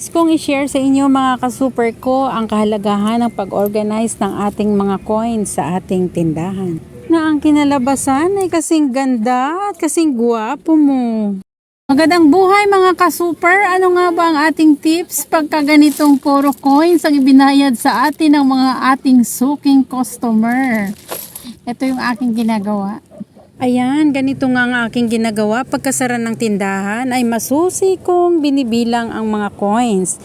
Nais kong i-share sa inyo mga ka-super ko ang kahalagahan ng pag-organize ng ating mga coins sa ating tindahan. Na ang kinalabasan ay kasing ganda at kasing guwapo mo. Magandang buhay mga ka-super! Ano nga ba ang ating tips pagka ganitong puro coins ang ibinayad sa atin ng mga ating suking customer? Ito yung aking ginagawa. Ayan, ganito nga ang aking ginagawa. Pagkasara ng tindahan ay masusi kong binibilang ang mga coins.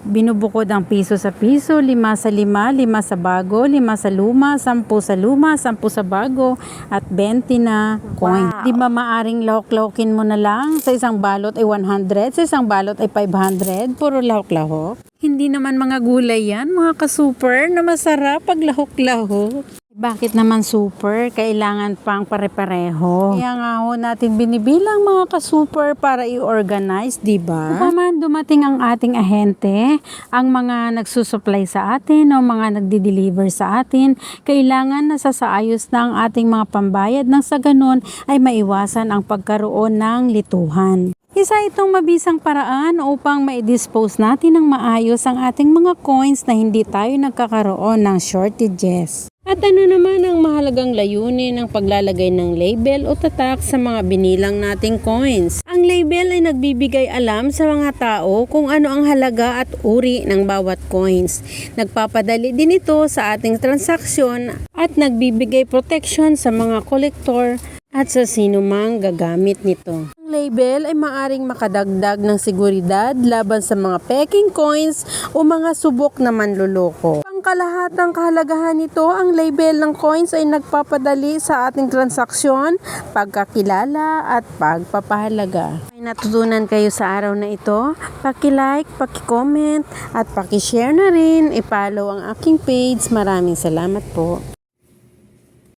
Binubukod ang piso sa piso, 5 sa 5, 5 sa bago, 5 sa luma, 10 sa luma, 10 sa bago, at 20 na coin. Wow. Di ba maaring lahok-lahokin mo na lang? Sa isang balot ay 100, sa isang balot ay 500, puro lahok-lahok. Hindi naman mga gulay yan, mga ka-super, na masarap pag lahok-lahok. Bakit naman super? Kailangan pang pare-pareho. Kaya nga ho natin binibilang mga ka-super para i-organize, di ba? Kung dumating ang ating ahente, ang mga nagsusupply sa atin o mga nagdi-deliver sa atin, kailangan nasasaayos na ang ating mga pambayad nang sa ganun ay maiwasan ang pagkaroon ng lituhan. Isa itong mabisang paraan upang ma-dispose natin ng maayos ang ating mga coins na hindi tayo nagkakaroon ng shortages. At ano naman ang mahalagang layunin ng paglalagay ng label o tatak sa mga binilang nating coins? Ang label ay nagbibigay alam sa mga tao kung ano ang halaga at uri ng bawat coins. Nagpapadali din ito sa ating transaksyon at nagbibigay protection sa mga kolektor at sa sino mang gagamit nito. Ang label ay maaring makadagdag ng seguridad laban sa mga peking coins o mga subok na manloloko. Pangkalahatang kahalagahan nito, ang label ng coins ay nagpapadali sa ating transaksyon, pagkakilala at pagpapahalaga. May natutunan kayo sa araw na ito? Paki-like, paki-comment at paki-share na rin. I-follow ang aking page. Maraming salamat po.